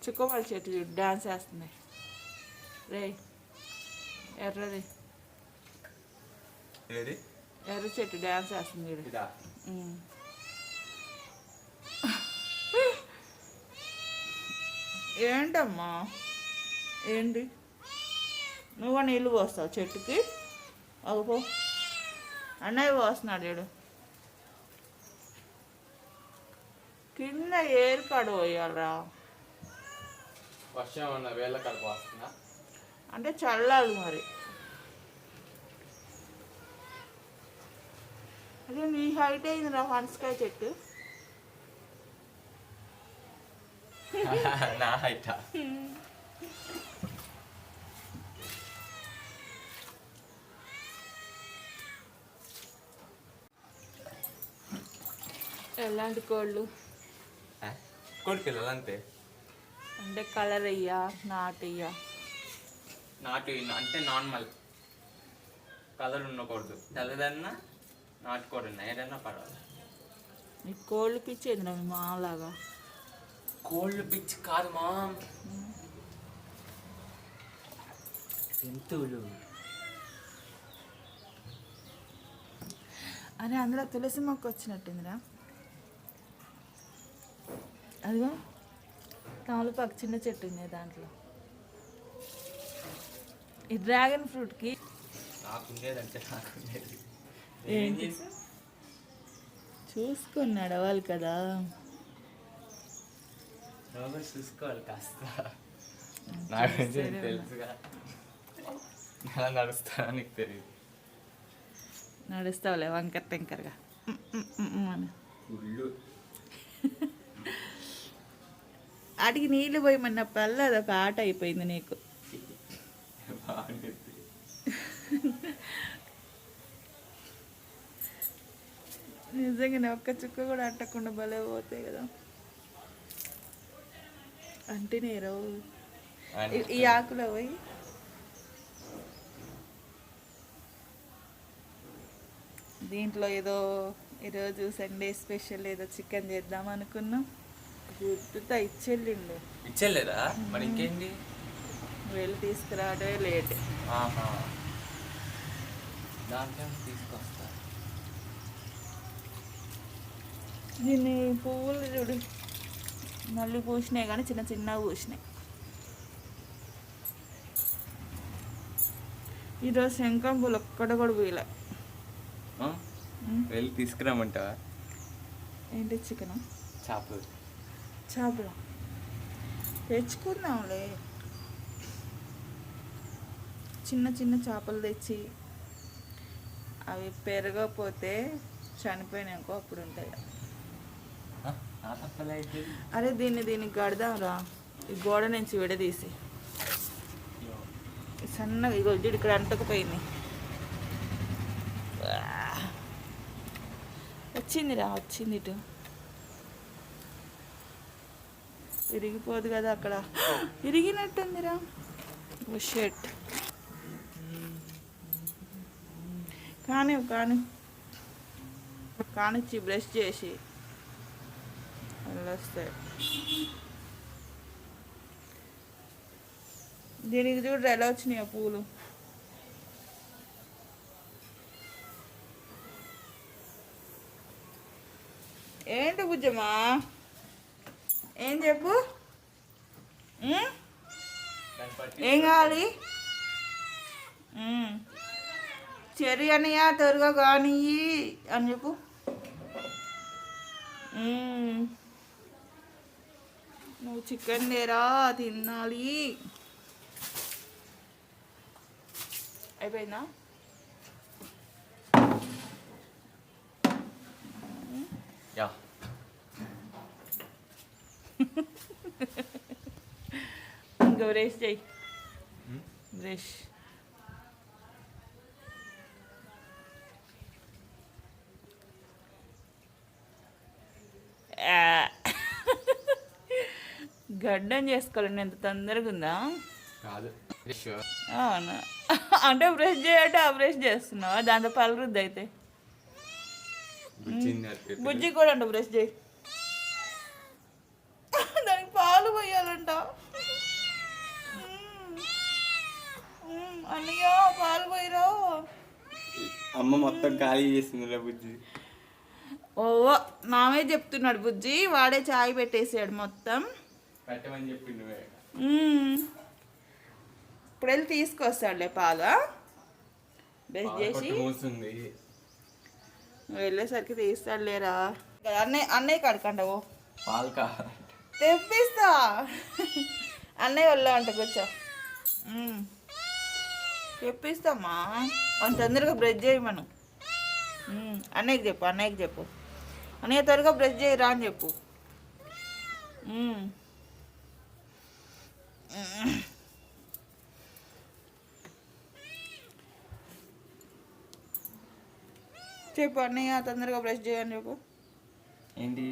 చుక్కమల్లి చెట్టు చూడు డ్యాన్స్ వేస్తున్నాయి రే ఎర్రది ఎర్ర చెట్టు డ్యాన్స్ వేస్తుంది చూడు ఏంటమ్మా ఏంటి నువ్వు నీళ్ళు పోస్తావు చెట్టుకి అగపో అన్నయ్య పోస్తున్నాడు చూడు కింద ఏరు కాడ పోయాలరా వర్షం ఉన్న వేళ్ళ కాడ పోస్తున్నా అంటే చల్లాలి మరి అదే నీ హైట్ అయిందిరా పనసకాయ చెట్టు నా హైట్ ఎలాంటి కోళ్ళు కోడిపిల్లలు అంతే అంటే కలర్ అయ్యా నాటయ్యా నాటు అంటే నార్మల్ కలర్ ఉండకూడదు తెల్లదన్నా నాటుకోడు ఏదన్నా పర్వాలేదు నీ కోళ్ళు పిచ్చేది నా మాలాగా కోళ్ళు పిచ్చి కాదు మా జంతువులు అరే అందులో తులసి మొక్క వచ్చినట్టుందిరా అదిగో తమలపాకు చిన్న చెట్టు ఉంది దాంట్లో ఈ డ్రాగన్ ఫ్రూట్కి నాకుండేదంటే నాకుండేది ఏంటి చూసుకొని నడవాలి కదా చూసుకోవాలి కాస్త నా గురించి తెలుసుగా ఎలా నడుస్తానో నీకు తెలియదు నడుస్తావులే వంకర టెంకర్గా అని ఆటికి నీళ్ళు పోయమన్నప్పుడల్లా అదొక ఆట అయిపోయింది నీకు నిజంగానే ఒక్క చుక్క కూడా అట్టకుండా భలే పోతాయి కదా అంటే నేను ఈ ఆకులో పోయి దీంట్లో ఏదో ఈరోజు సండే స్పెషల్ ఏదో చికెన్ చేద్దాం అనుకున్నాం గుర్తుతో ఇచ్చేలేదా మరి ఇంకేంటి వెళ్ళి తీసుకురావడమే లేట్ దాంట్లో తీసుకొస్తా దీన్ని పువ్వులు చూడు మళ్ళీ పూసినాయి కానీ చిన్న చిన్నగా పూసినాయి ఈరోజు శంఖం పూలు ఒక్కడ కూడా పూయలే వెళ్ళి తీసుకురామంటావా ఏంటి చికెన్ చేపలు తెచ్చుకుందాంలే చిన్న చిన్న చేపలు తెచ్చి అవి పెరగకపోతే చనిపోయినాకో అప్పుడు ఉంటాయి అరే దీనికి కడదాంరా ఈ గోడ నుంచి విడదీసి సన్నగా ఇగో ఇక్కడ అంటకపోయింది వచ్చింది ఇటు విరిగిపోదు కదా అక్కడ విరిగినట్టుందిరా ఓ షర్ట్ కానిచ్చి బ్రష్ చేసి వస్తాయి దీనికి చూడరు ఎలా వచ్చినాయి పూలు ఏంటి బుజ్జమ్మా ఏం చెప్పు ఏం కావాలి చెర్రీ అన్నయ్య త్వరగా కానీ అని చెప్పు నువ్వు చికెన్ లేరా తినాలి అయిపోయిందా యా ఇంకా బ్రష్ చేయి బ్రష్ గడ్డం చేసుకోవాలండి ఎంత తొందరగా ఉందా కాదు అవునా అంటే బ్రష్ చేయట ఆ బ్రష్ చేస్తున్నావా దాంతో పళ్ళు రుద్ది అయితే బుజ్జి కూడా అంట బ్రష్ చేయి దానికి పాలు పాలు పోయాలంట. అన్నయ్య పాలు పోయిరా. అమ్మ మొత్తం ఖాళీ చేసింది బుజ్జి. ఓ నామే చెప్తున్నాడు బుజ్జి, వాడే చాయ్ పెట్టేసాడు మొత్తం. పెట్టమని చెప్పిండు నువ్వే. ఇప్పుడు వెళ్ళి తీసుకొస్తాడులే పాలు. బెస్ట్ చేసి మూస్తుంది. వెళ్ళేసరికి తీస్తాడు లేరా. అన్నయ్య కడకండవు పాలు కావాలి తెప్పిస్తా. అన్నయ్య వల్ల అంట కూర్చో. తెప్పిస్తామా అని తొందరగా బ్రష్ చేయి మనం. అన్నయ్యకి చెప్పు, అన్నయ్యకి చెప్పు, అన్నయ్య త్వరగా బ్రష్ చేయరా అని చెప్పు. చెప్పు అన్నయ్య తొందరగా బ్రష్ చేయని చెప్పు. ఏంటి